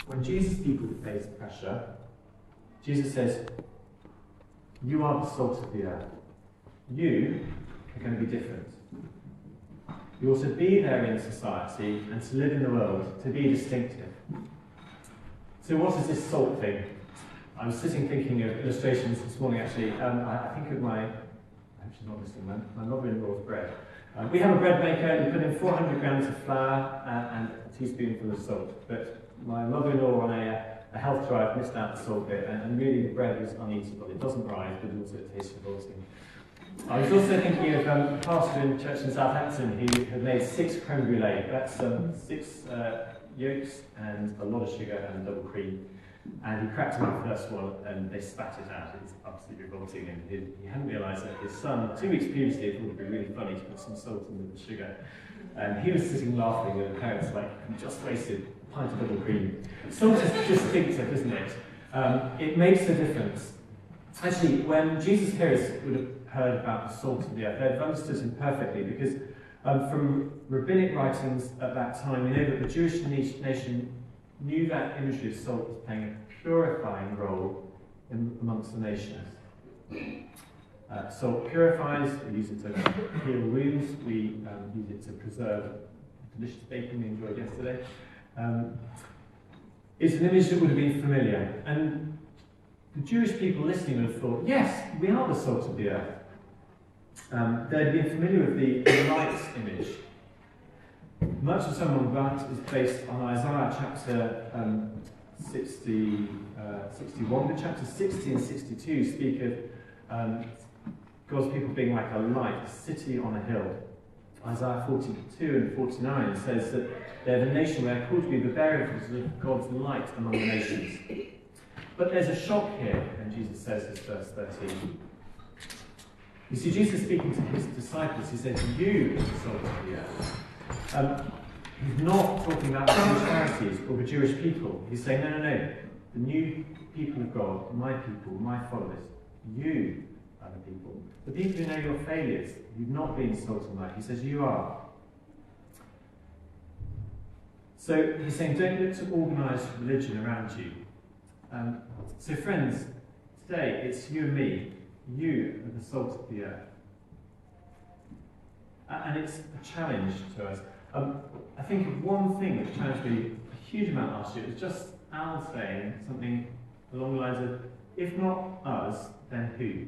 when Jesus' people face pressure, Jesus says, you are the salt of the earth. You are going to be different. You ought to be there in society and to live in the world, to be distinctive. So what is this salt thing? I was sitting thinking of illustrations this morning actually. I think of I hope she's not listening, my mother-in-law's bread. We have a bread maker, you put in 400 grams of flour and a teaspoonful of salt. But my mother-in-law on a health drive missed out the salt bit, and really the bread was uneatable. It doesn't rise, but also it tastes revolting. I was also thinking of a pastor in church in Southampton who had made 6 creme brulee. That's 6 yolks and a lot of sugar and double cream. And he cracked them the first one and they spat it out. It's absolutely revolting. And he hadn't realised that his son, 2 weeks previously, thought it would be really funny to put some salt in with the sugar. And he was sitting laughing, and the parents like, you just wasted a pint of double cream. Salt is distinctive, isn't it? It makes a difference. Actually, when Jesus' hearers would have heard about the salt of the earth, they'd have understood him perfectly, because from rabbinic writings at that time, we know that the Jewish nation knew that imagery of salt was playing a purifying role amongst the nations. Salt purifies, we use it to heal wounds, we use it to preserve delicious bacon we enjoyed yesterday. It's an image that would have been familiar. And the Jewish people listening would have thought, yes, we are the salt of the earth. They'd been familiar with the light image. Much of Sermon on the Mount is based on Isaiah chapter 61, but chapters 60 and 62 speak of God's people being like a light, a city on a hill. Isaiah 42 and 49 says that they're the nation where they're called to be the bearers of God's light among the nations. But there's a shock here when Jesus says this, verse 13. You see, Jesus speaking to his disciples, he says, you are the salt of the earth. He's not talking about the Jewish Pharisees or the Jewish people. He's saying, no. The new people of God, my people, my followers, you are the people. The people who know your failures, you've not been salt and light. He says, you are. So he's saying, don't look to organised religion around you. So friends, today it's you and me. You are the salt of the earth. And it's a challenge to us. I think of one thing that challenged me a huge amount last year. It was just Al saying something along the lines of, if not us, then who?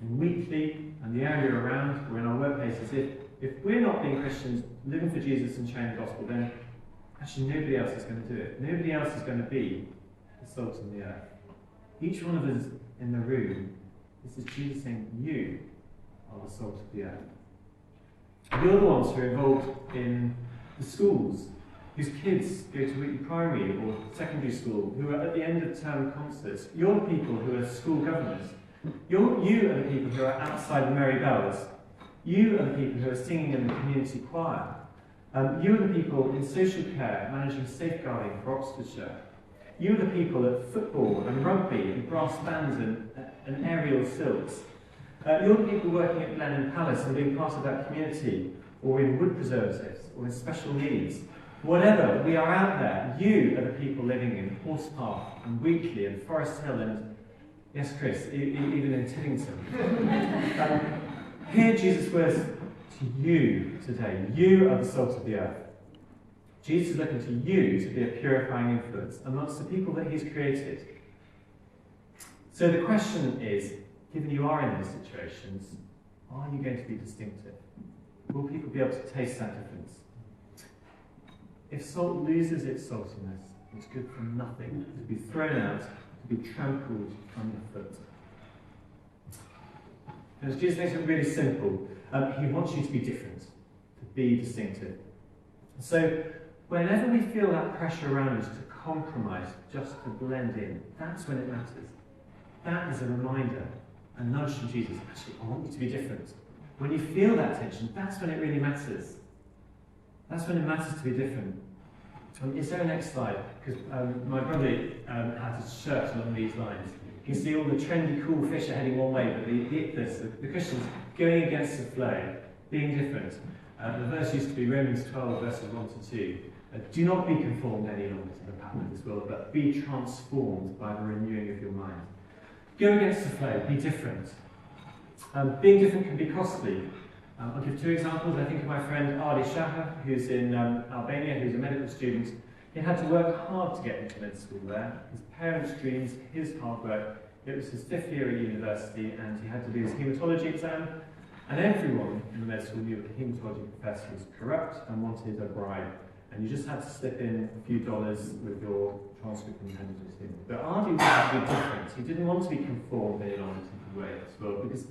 And weekly, and the area around, or in our workplaces, if we're not being Christians, living for Jesus and sharing the gospel, then actually nobody else is going to do it. Nobody else is going to be the salt in the earth. Each one of us in the room, this is Jesus saying, you are the salt of the earth. You're the ones who are involved in the schools, whose kids go to Wheatley Primary or secondary school, who are at the end of term concerts. You're the people who are school governors. You are the people who are outside the Merry Bells. You are the people who are singing in the community choir. You are the people in social care managing safeguarding for Oxfordshire. You are the people at football and rugby and brass bands and aerial silks. You're the people working at Blenheim Palace and being part of that community, or in wood preservatives, or in special needs. Whatever, we are out there. You are the people living in Horse Park and Wheatley and Forest Hill and, yes, Chris, even in Tiddington. Hear Jesus' words to you today. You are the salt of the earth. Jesus is looking to you to be a purifying influence amongst the people that he's created. So the question is, given you are in these situations, are you going to be distinctive? Will people be able to taste that difference? If salt loses its saltiness, it's good for nothing, to be thrown out, to be trampled underfoot. As Jesus makes it really simple, he wants you to be different, to be distinctive. So whenever we feel that pressure around us to compromise, just to blend in, that's when it matters. That is a reminder, a nudge from Jesus. Actually, I want you to be different. When you feel that tension, that's when it really matters. That's when it matters to be different. Is there a next slide? Because my brother had his shirt along these lines. You can see all the trendy, cool fish are heading one way, but the Christians going against the flow, being different. The verse used to be Romans 12, verses 1 to 2. Do not be conformed any longer to the pattern of this world, but be transformed by the renewing of your mind. Go against the flow, be different. Being different can be costly. I'll give 2 examples. I think of my friend Ardi Shaha, who's in Albania, who's a medical student. He had to work hard to get into med school there. His parents' dreams, his hard work. It was his 5th year at university, and he had to do his haematology exam. And everyone in the med school knew that the haematology professor was corrupt and wanted a bribe. And you just had to slip in a few dollars with your transcript and hand it to him. But Ardi wanted to be different. He didn't want to be conformed any longer to the way of this world, because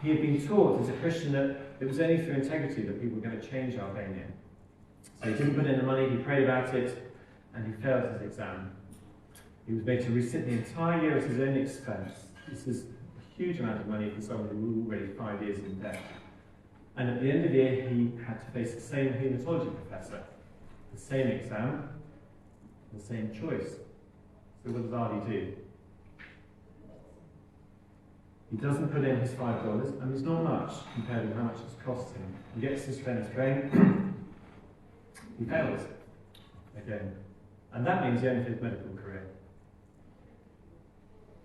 he had been taught as a Christian that it was only through integrity that people were going to change Albania. So he didn't put in the money, he prayed about it, and he failed his exam. He was made to resit the entire year at his own expense. This is a huge amount of money for someone who was already 5 years in debt. And at the end of the year, he had to face the same haematology professor, the same exam, the same choice. So what does Ardi do? He doesn't put in his $5, and it's not much compared with how much it's cost him. He gets his friend's train, he fails again. And that means the end of his medical career.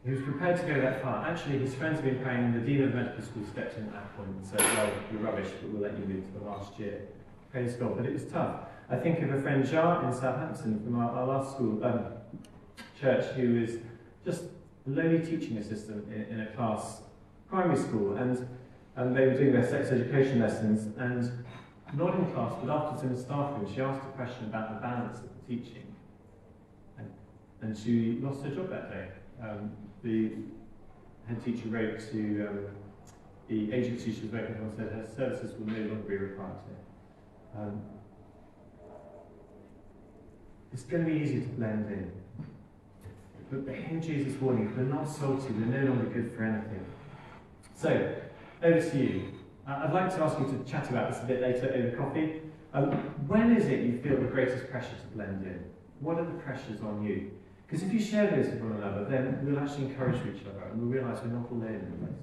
He was prepared to go that far. Actually, his friends have been praying, and the dean of medical school stepped in at that point and said, well, you're rubbish, but we'll let you move to the last year. Praise God. But it was tough. I think of a friend, Jar, in Southampton, from our last school, church, who is just a lowly teaching assistant in a class, primary school, and they were doing their sex education lessons, and not in class, but afterwards in the staff room, she asked a question about the balance of the teaching. And she lost her job that day. The head teacher wrote to the agency she was working for and said her services will no longer be required here. It's going to be easy to blend in. But in Jesus' warning, if we're not salty, we're no longer good for anything. So, over to you. I'd like to ask you to chat about this a bit later over coffee. When is it you feel the greatest pressure to blend in? What are the pressures on you? Because if you share those with one another, then we'll actually encourage each other and we'll realise we're not alone in the place.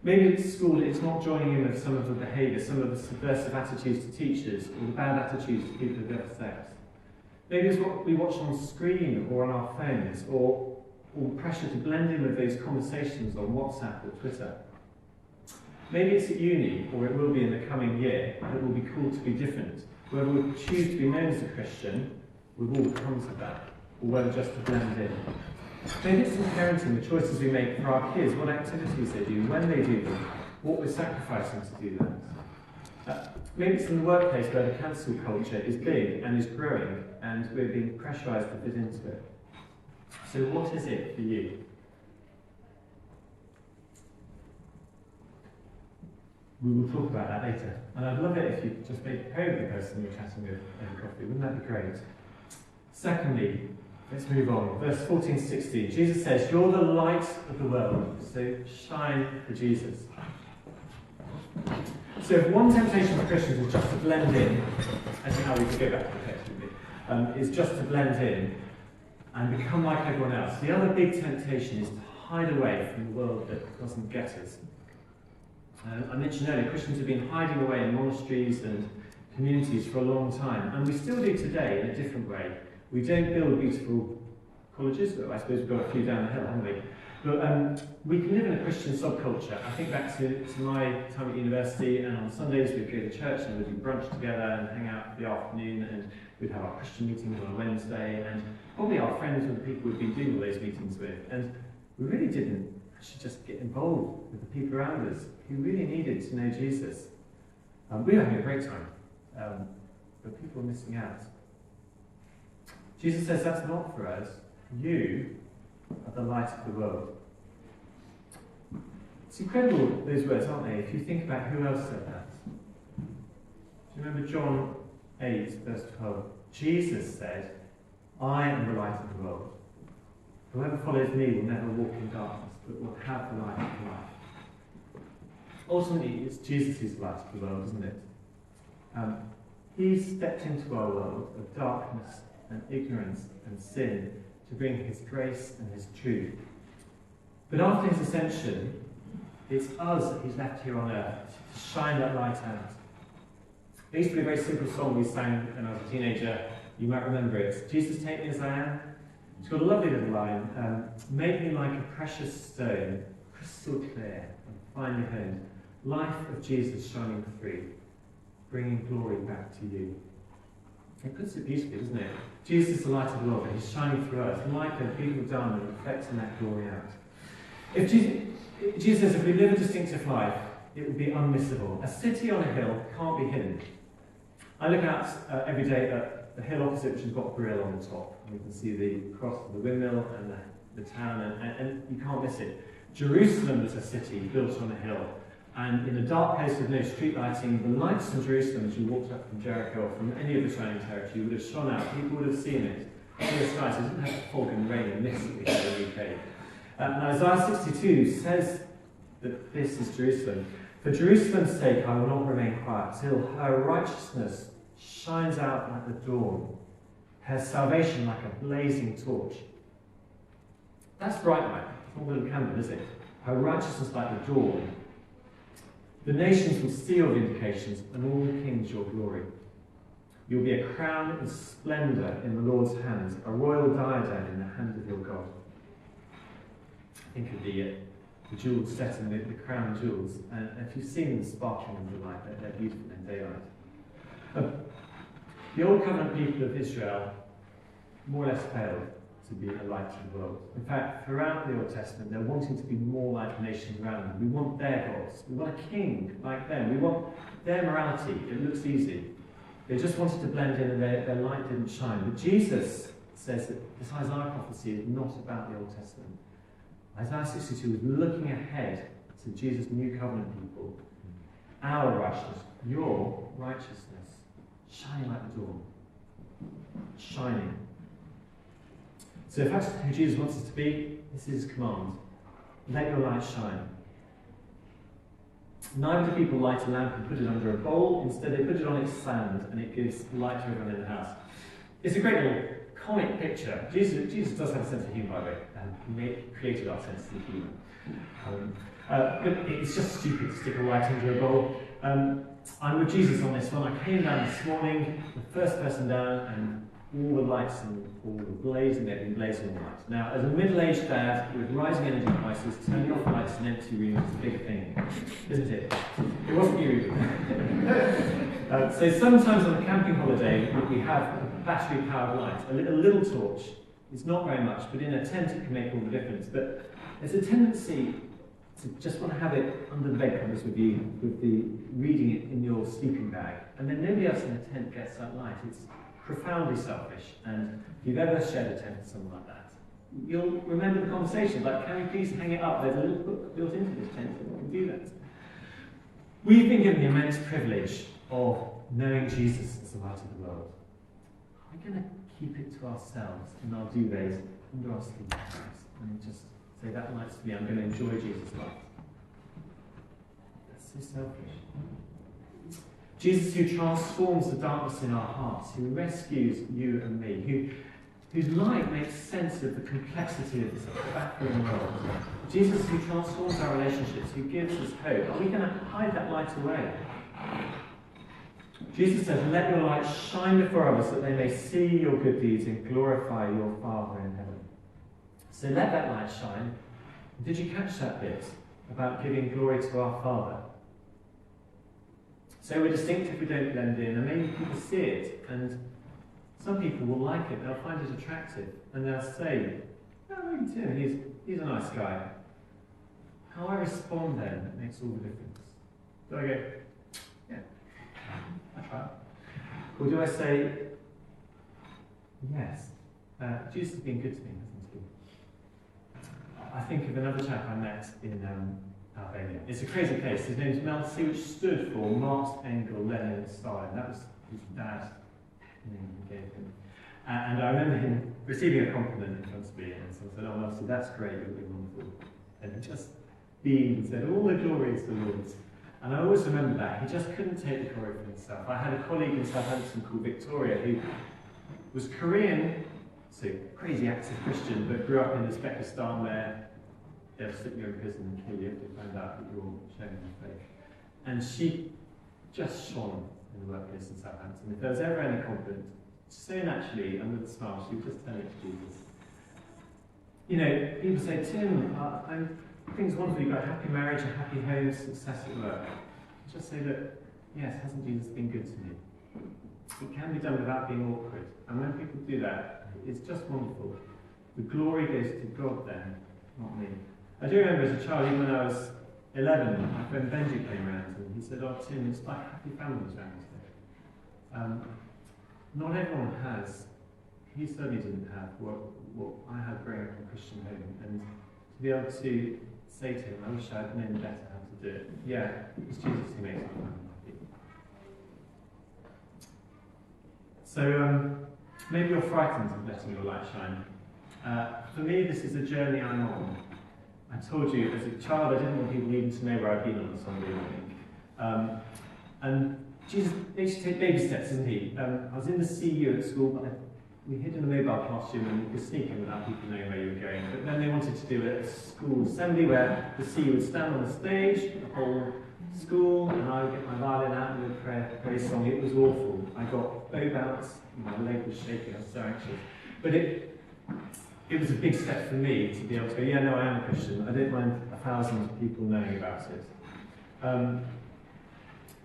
Maybe at school it's not joining in with some of the behaviour, some of the subversive attitudes to teachers or the bad attitudes to people of the other sex. Maybe it's what we watch on screen or on our phones, or pressure to blend in with those conversations on WhatsApp or Twitter. Maybe it's at uni, or it will be in the coming year, that it will be cool to be different, whether we choose to be known as a Christian with all that comes of that, or whether just to blend in. Maybe it's in parenting, the choices we make for our kids, what activities they do, when they do them, what we're sacrificing to do that. Maybe it's in the workplace where the cancel culture is big and is growing, and we're being pressurised to fit into it. So what is it for you? We will talk about that later. And I'd love it if you just make home the person you're chatting with over coffee. Wouldn't that be great? Secondly, let's move on. Verse 14-16. Jesus says, you're the light of the world, so shine for Jesus. So if one temptation for Christians is just to blend in, actually how we could go back to the text, is just to blend in and become like everyone else. The other big temptation is to hide away from the world that doesn't get us. I mentioned earlier, Christians have been hiding away in monasteries and communities for a long time, and we still do today in a different way. We don't build beautiful colleges, I suppose we've got a few down the hill, haven't we? But we can live in a Christian subculture. I think back to my time at university, and on Sundays we'd go to church and we'd do brunch together and hang out for the afternoon, and we'd have our Christian meetings on a Wednesday, and probably our friends were the people we'd been doing all those meetings with. And we really didn't actually just get involved with the people around us who really needed to know Jesus. We were having a great time, but people were missing out. Jesus says that's not for us. You are the light of the world. It's incredible, those words, aren't they? If you think about who else said that. Do you remember John 8, verse 12? Jesus said, I am the light of the world. Whoever follows me will never walk in darkness, but will have the light of life. Ultimately, it's Jesus who's the light of the world, isn't it? He stepped into our world of darkness and ignorance and sin to bring his grace and his truth. But after his ascension, it's us that he's left here on earth to shine that light out. There used to be a very simple song we sang when I was a teenager. You might remember it. Jesus, take me as I am. It's got a lovely little line. Make me like a precious stone, crystal clear and finely honed. Life of Jesus shining through, bringing glory back to you. It puts it beautifully, doesn't it? Jesus is the light of the world, and he's shining through us, like a beautiful diamond reflecting that glory out. If Jesus says, if we live a distinctive life, it will be unmissable. A city on a hill can't be hidden. I look out every day at the hill opposite, which has got a grill on the top, and you can see the cross of the windmill and the town, and you can't miss it. Jerusalem is a city built on a hill, and in a dark place with no street lighting, the lights from Jerusalem, as you walked up from Jericho or from any of the surrounding territory, would have shone out. People would have seen it. Clear skies. It doesn't have the fog and rain and mist that we have in the UK. And Isaiah 62 says that this is Jerusalem. For Jerusalem's sake, I will not remain quiet till her righteousness shines out like the dawn, her salvation like a blazing torch. That's bright light. It's not a little candle, is it? Her righteousness like the dawn. The nations will see your vindications, and all the kings your glory. You'll be a crown of splendour in the Lord's hands, a royal diadem in the hand of your God. Think of the jewelled set and the crown jewels, and if you've seen them sparkling in the light, they're beautiful in daylight. The Old Covenant people of Israel more or less failed to be a light to the world. In fact, throughout the Old Testament, they're wanting to be more like the nations around them. We want their gods. We want a king like them. We want their morality. It looks easy. They just wanted to blend in and their light didn't shine. But Jesus says that this Isaiah prophecy is not about the Old Testament. Isaiah 62 was looking ahead to Jesus' new covenant people. Our righteousness, your righteousness, shining like the dawn. Shining. So if that's who Jesus wants us to be, this is his command. Let your light shine. Neither do people light a lamp and put it under a bowl. Instead, they put it on its stand, and it gives light to everyone in the house. It's a great little comic picture. Jesus does have a sense of humour, by the way. He created our sense of humour. But it's just stupid to stick a light under a bowl. I'm with Jesus on this one. I came down this morning, the first person down, and all the lights and all the blazing, they've been blazing all night. Now, as a middle-aged dad with rising energy prices, turning off lights in an empty room is a big thing, isn't it? It wasn't you. So sometimes on a camping holiday, we have a battery-powered light, a little torch. It's not very much, but in a tent it can make all the difference. But there's a tendency to just want to have it under the bed covers with you, with the reading it in your sleeping bag, and then nobody else in the tent gets that light. It's profoundly selfish, and if you've ever shared a tent with someone like that, you'll remember the conversation, like, can we please hang it up? There's a little book built into this tent, and we can do that. We've been given the immense privilege of knowing Jesus as the light of the world. Are we going to keep it to ourselves in our duvets, under our sleeping bags, and just say, that light's for me, I'm going to enjoy Jesus' light? That's so selfish. Jesus, who transforms the darkness in our hearts, who rescues you and me, whose light makes sense of the complexity of this baffling world. Jesus, who transforms our relationships, who gives us hope. Are we going to hide that light away? Jesus says, let your light shine before others that they may see your good deeds and glorify your Father in heaven. So let that light shine. Did you catch that bit about giving glory to our Father? So we're distinctive, we don't blend in, and maybe people see it, and some people will like it, they'll find it attractive, and they'll say, oh, look at him, he's a nice guy. How I respond then, that makes all the difference. Do I go, yeah, I try? Or do I say, yes, Jesus has been good to me, hasn't he? I think of another chap I met in Albania. It's a crazy place. His name's Melsi, which stood for Marx, Engels, Lenin, Stalin. That was his dad's name he gave him. And I remember him receiving a compliment in front of me, and someone said, oh, Melsi, that's great, you're being wonderful. And he just beamed and said, all the glory is the Lord's. And I always remember that. He just couldn't take the glory for himself. I had a colleague in Southampton called Victoria who was Korean, so crazy active Christian, but grew up in Uzbekistan where they'll stick you in prison and kill you if they find out that you're sharing your faith. And she just shone in the workplace in Southampton. If there was ever any compliment So naturally, and with a smile, she would just tell it to Jesus. You know, people say, Tim, I think it's wonderful you've got a happy marriage, a happy home, success at work. Just say that, yes, hasn't Jesus been good to me? It can be done without being awkward. And when people do that, it's just wonderful. The glory goes to God then, not me. I do remember as a child, even when I was 11, my friend Benji came around and he said, oh, Tim, it's like happy families around here. Not everyone has. He certainly didn't have what I had growing up in a Christian home. And to be able to say to him, I wish I'd known better how to do it. Yeah, it's Jesus who makes me happy. So maybe you're frightened of letting your light shine. For me, this is a journey I'm on. I told you, as a child, I didn't want people even to know where I'd been on a Sunday morning. And Jesus makes you take baby steps, isn't he? I was in the CU at school, but we hid in the mobile classroom and you could sneak in without people knowing where you were going. But then they wanted to do a school assembly where the CU would stand on the stage, the whole school, and I would get my violin out and would praise song. It was awful. I got bow bounce, my leg was shaking, I was so anxious. But it was a big step for me to be able to go, yeah, no, I am a Christian. I don't mind 1,000 people knowing about it.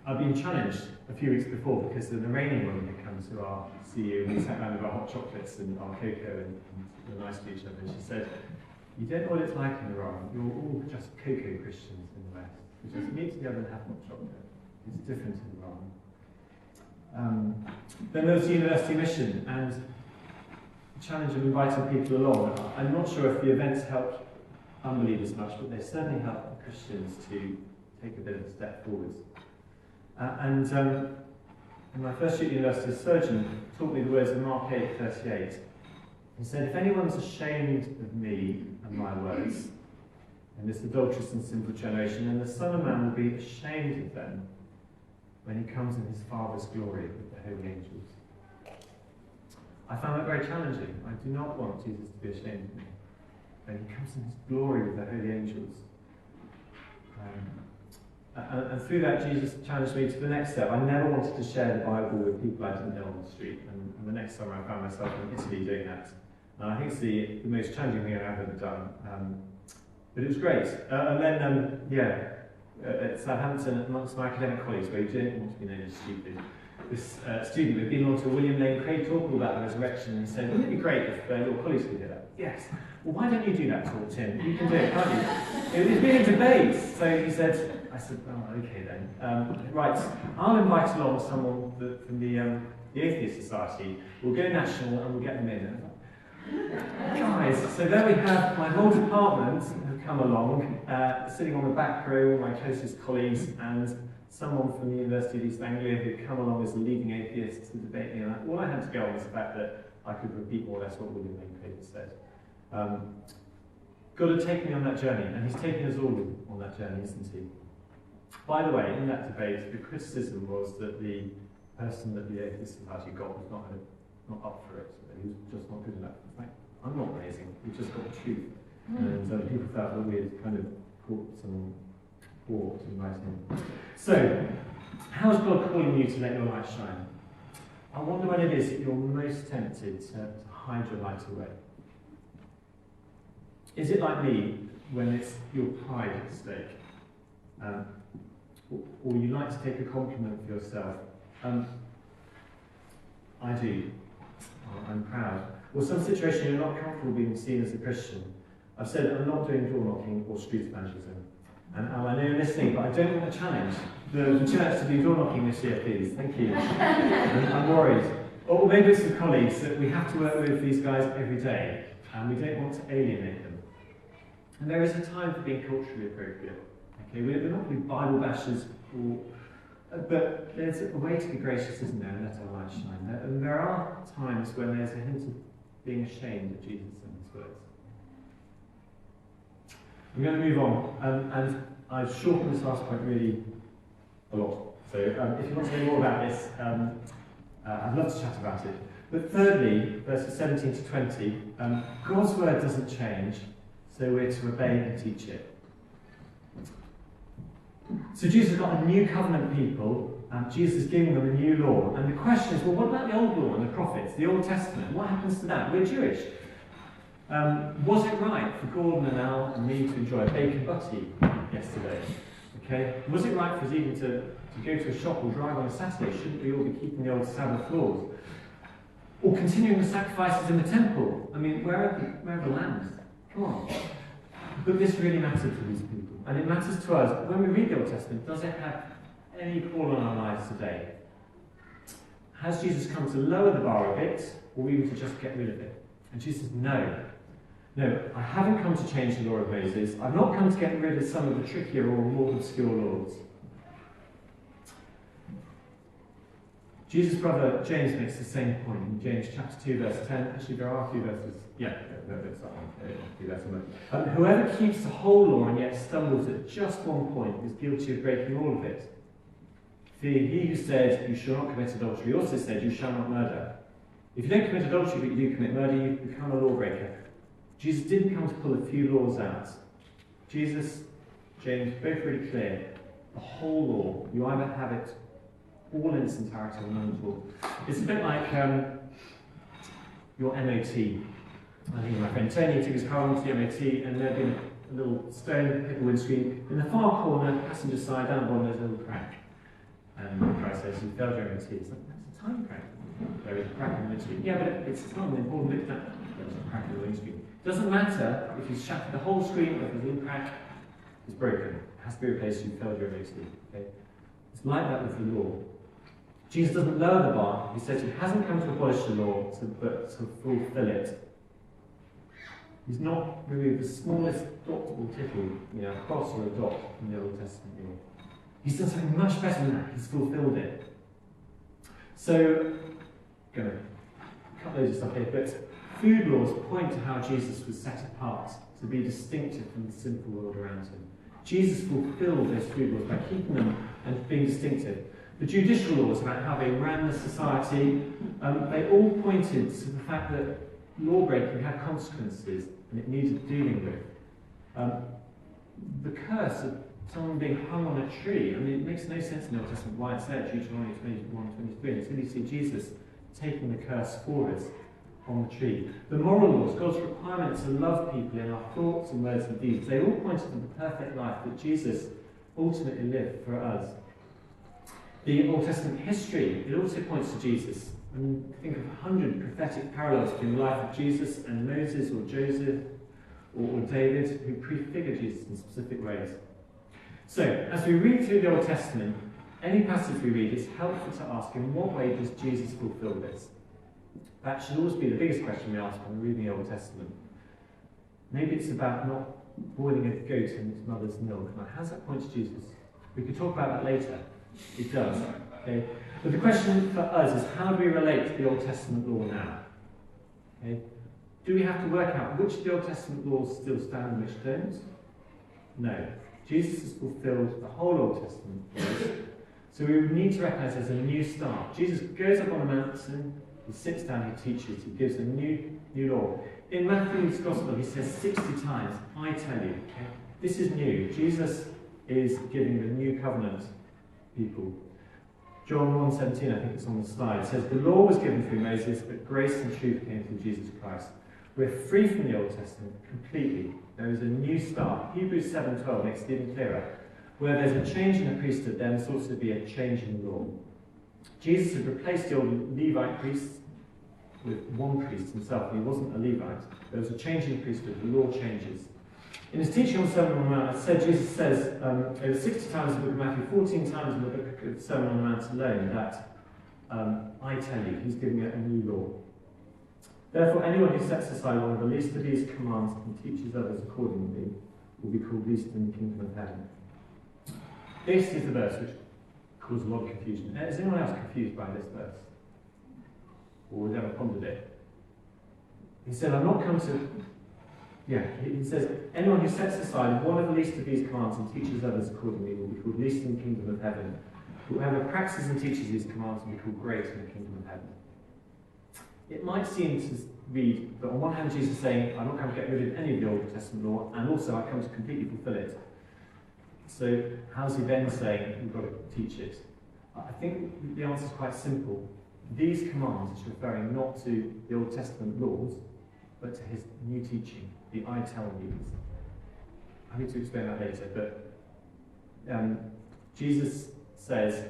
I've been challenged a few weeks before because an Iranian woman had come to our CU and we sat around with our hot chocolates and our cocoa and were nice to each other. And she said, you don't know what it's like in Iran. You're all just cocoa Christians in the West. We just meet together and have hot chocolate. It's different in Iran. Then there was the university mission and the challenge of inviting people along. I'm not sure if the events helped unbelievers much, but they certainly helped Christians to take a bit of a step forwards. In my first year at university, a surgeon taught me the words of Mark 8:38. He said, if anyone's ashamed of me and my words, in this adulterous and sinful generation, then the Son of Man will be ashamed of them when he comes in his Father's glory with the holy angels. I found that very challenging. I do not want Jesus to be ashamed of me when he comes in his glory with the holy angels. And through that, Jesus challenged me to the next step. I never wanted to share the Bible with people I didn't know on the street. And the next summer, I found myself in Italy doing that. And I think it's the most challenging thing I've ever done. But it was great. And then, at Southampton, amongst my academic colleagues, where you don't want to be known as stupid, this student had been on to a William Lane Craig talk all about the resurrection, and he said, wouldn't it be great if your colleagues could do that? Yes. Well, why don't you do that talk, Tim? You can do it, can't you? It was been in debate. So he said, I said, oh, okay then. Right, I'll invite along someone from the Atheist Society. We'll go national and we'll get them in. Guys, so there we have my whole department have come along, sitting on the back row, my closest colleagues, and someone from the University of East Anglia who'd come along as a leading atheist to debate me. And all I had to go on was the fact that I could repeat more or less what William Lane Craig said. God had taken me on that journey, and he's taken us all on that journey, isn't he? By the way, in that debate, the criticism was that the person that the Atheist Society got was not up for it. He was just not good enough. It's like, I'm not amazing. We just got the truth. And people felt that we had kind of caught some ball to invite him. So, how is God calling you to let your light shine? I wonder when it is that you're most tempted to hide your light away. Is it like me when it's your pride at stake? Or you like to take a compliment for yourself? I do. I'm proud. Or some situation you're not comfortable being seen as a Christian. I've said I'm not doing door knocking or street evangelism. And I know you're listening, but I don't want to challenge the church to do door knocking this year, please. Thank you. I'm worried. Or maybe it's the colleagues that we have to work with these guys every day, and we don't want to alienate them. And there is a time for being culturally appropriate. Okay, we're not going to be Bible bashers, but there's a way to be gracious, isn't there, and let our light shine. And there are times when there's a hint of being ashamed of Jesus and his words. I'm going to move on, and I've shortened this last point really a lot. So if you want to know more about this, I'd love to chat about it. But thirdly, verses 17 to 20, God's word doesn't change, so we're to obey and teach it. So Jesus has got a new covenant people, Jesus is giving them a new law. And the question is, well, what about the old law and the prophets, the Old Testament? What happens to that? We're Jewish. Was it right for Gordon and Al and me to enjoy a bacon butty yesterday? Okay. Was it right for us even to go to a shop or drive on a Saturday? Shouldn't we all be keeping the old Sabbath laws? Or continuing the sacrifices in the temple? I mean, where are the lambs? Come on. But this really matters to these people. And it matters to us. When we read the Old Testament, does it have any call on our lives today? Has Jesus come to lower the bar a bit, or even to just get rid of it? And Jesus says, no. No, I haven't come to change the law of Moses. I've not come to get rid of some of the trickier or more obscure laws. Jesus' brother James makes the same point in James chapter 2, verse 10. Actually, there are a few verses. Yeah, that's that one. Whoever keeps the whole law and yet stumbles at just one point is guilty of breaking all of it. For he who said, you shall not commit adultery, also said, you shall not murder. If you don't commit adultery but you do commit murder, you become a lawbreaker. Jesus didn't come to pull a few laws out. Jesus, James, both really clear. The whole law, you either have it all in its entirety or none at all. It's a bit like your MOT. I think my friend Tony took his car onto the MOT and there'd been a little stone hit the windscreen. In the far corner, passenger side, down the bottom, there's a little crack. And the guy says, you failed your MOT. It's like, that's a tiny crack. There is a crack in the windscreen. Yeah, but it's not an important bit. There's a crack in the windscreen. It doesn't matter if you've shattered the whole screen or if the little crack is broken. It has to be replaced, you failed your MOT. Okay? It's like that with the law. Jesus doesn't lower the bar. He says he hasn't come to abolish the law, but to fulfill it. He's not removed the smallest dotable tittle, a cross or a dot in the Old Testament law. He's done something much better than that. He's fulfilled it. So, I'm going to cut loads of stuff here, but food laws point to how Jesus was set apart to be distinctive from the sinful world around him. Jesus fulfilled those food laws by keeping them and being distinctive. The judicial laws about how they ran the society, they all pointed to the fact that law-breaking had consequences and it needed dealing with. The curse of someone being hung on a tree, I mean, it makes no sense in the Old Testament why it's there, Deuteronomy 21:23, until you see Jesus taking the curse for us on the tree. The moral laws, God's requirement to love people in our thoughts and words and deeds, they all pointed to the perfect life that Jesus ultimately lived for us. The Old Testament history, it also points to Jesus. I mean, think of 100 prophetic parallels between the life of Jesus and Moses or Joseph or David, who prefigure Jesus in specific ways. So, as we read through the Old Testament, any passage we read, it's helpful to ask, in what way does Jesus fulfill this? That should always be the biggest question we ask when we're reading the Old Testament. Maybe it's about not boiling a goat in its mother's milk. Now, how does that point to Jesus? We could talk about that later. It does. Okay? But the question for us is, how do we relate to the Old Testament law now? Okay? Do we have to work out which of the Old Testament laws still stand and which don't? No. Jesus has fulfilled the whole Old Testament laws. So we need to recognise there's a new start. Jesus goes up on a mountain, he sits down, he teaches, he gives a new law. In Matthew's Gospel, he says 60 times, I tell you. Okay? This is new. Jesus is giving the new covenant people. John 1:17, I think it's on the slide, says, the law was given through Moses, but grace and truth came through Jesus Christ. We're free from the Old Testament completely. There is a new start. Hebrews 7:12 makes it even clearer. Where there's a change in the priesthood, then there's also to be a change in law. Jesus had replaced the old Levite priests with one priest himself. He wasn't a Levite. There was a change in the priesthood. The law changes. In his teaching on the Sermon on the Mount, Jesus says over 60 times in the book of Matthew, 14 times in the book of Sermon on the Mount alone, that I tell you, he's giving it a new law. Therefore, anyone who sets aside one of the least of these commands and teaches others accordingly will be called least in the kingdom of heaven. This is the verse which caused a lot of confusion. Is anyone else confused by this verse? Or has ever pondered it? He said, I'm not come to... he says, anyone who sets aside one of the least of these commands and teaches others accordingly will be called least in the kingdom of heaven. Whoever practices and teaches these commands will be called great in the kingdom of heaven. It might seem to read that on one hand Jesus is saying, I'm not going to get rid of any of the Old Testament law, and also I come to completely fulfill it. So how's he then saying, you've got to teach it? I think the answer is quite simple. These commands is referring not to the Old Testament laws, but to his new teaching, the I tell yous. I need to explain that later, but Jesus says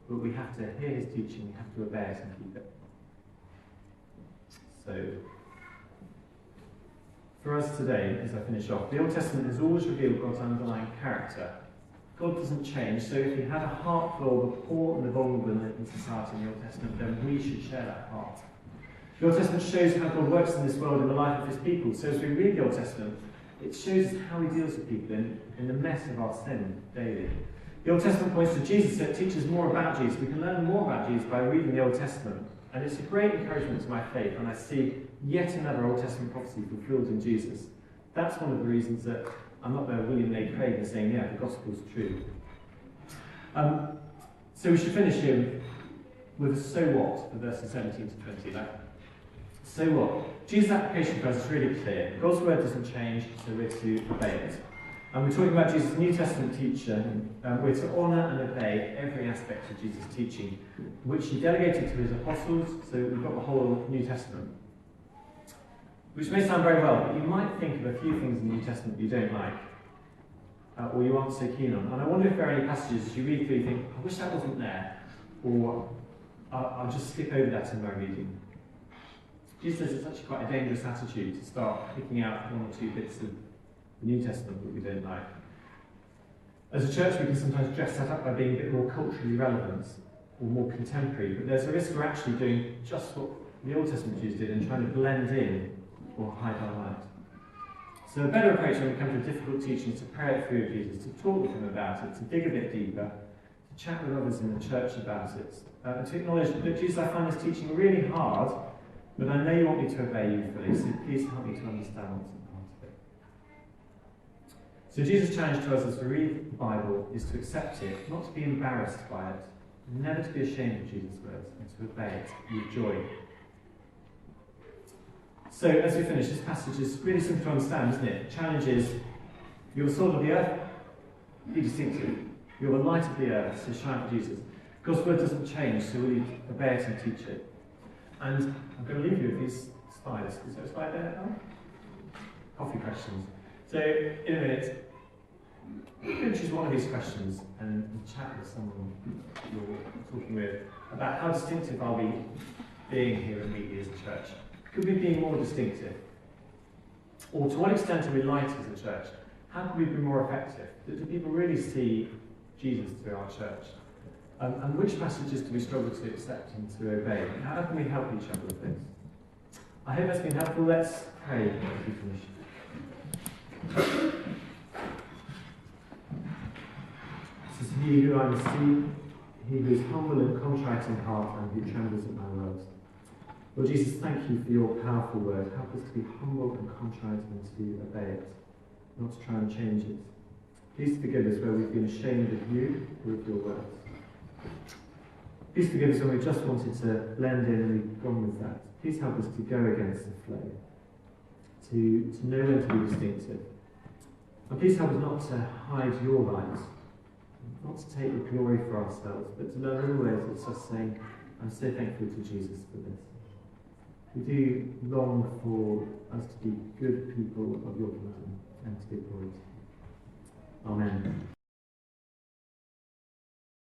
that we have to hear his teaching, we have to obey it and keep it. So, for us today, as I finish off, the Old Testament has always revealed God's underlying character. God doesn't change, so if he had a heart for all the poor and the vulnerable in society in the Old Testament, then we should share that heart. The Old Testament shows how God works in this world in the life of his people. So as we read the Old Testament, it shows us how he deals with people in the mess of our sin daily. The Old Testament points to Jesus, so it teaches more about Jesus. We can learn more about Jesus by reading the Old Testament. And it's a great encouragement to my faith when I see yet another Old Testament prophecy fulfilled in Jesus. That's one of the reasons that I'm not there William Lane Craig and saying, yeah, the gospel's true. So we should finish here with a so what for verses 17 to 20. So what? Jesus' application for us is really clear. God's word doesn't change, so we're to obey it. And we're talking about Jesus' New Testament teacher. We're to honour and obey every aspect of Jesus' teaching, which he delegated to his apostles, so we've got the whole New Testament. Which may sound very well, but you might think of a few things in the New Testament you don't like, or you aren't so keen on. And I wonder if there are any passages as you read through you think, I wish that wasn't there, or I'll just skip over that in my reading. Jesus says it's actually quite a dangerous attitude to start picking out one or two bits of the New Testament that we don't like. As a church, we can sometimes dress that up by being a bit more culturally relevant or more contemporary, but there's a risk we're actually doing just what the Old Testament Jews did and trying to blend in or hide our light. So a better approach when we come to a difficult teaching is to pray it through with Jesus, to talk with him about it, to dig a bit deeper, to chat with others in the church about it, and to acknowledge that Jesus, I find this teaching really hard, but I know you want me to obey you fully, so please help me to understand what's a part of it. So Jesus' challenge to us as we read the Bible is to accept it, not to be embarrassed by it, never to be ashamed of Jesus' words, and to obey it with joy. So as we finish, this passage is really simple to understand, isn't it? The challenge is, you're the salt of the earth, be distinctive. You're the light of the earth, so shine for Jesus. God's word doesn't change, so will you obey it and teach it? And I'm going to leave you with these slides. Is there a slide there now? Coffee questions. So in a minute, you can choose one of these questions and chat with someone you're talking with about how distinctive are we being here at Wheatley as a church? Could we be more distinctive? Or to what extent are we light as a church? How can we be more effective? Do people really see Jesus through our church? And which passages do we struggle to accept and to obey? And how can we help each other with this? I hope that's been helpful. Let's pray as we finish. This is he who I receive, he who is humble and contrite in heart and who trembles at my words. Lord Jesus, thank you for your powerful word. Help us to be humble and contrite and to obey it, not to try and change it. Please forgive us where we've been ashamed of you or of your words. Please forgive us when we just wanted to blend in and we've gone with that. Please help us to go against the flow, to know when to be distinctive. And please help us not to hide your light, not to take the glory for ourselves, but to learn always it's us saying, I'm so thankful to Jesus for this. We do long for us to be good people of your kingdom and to be glorious. Amen.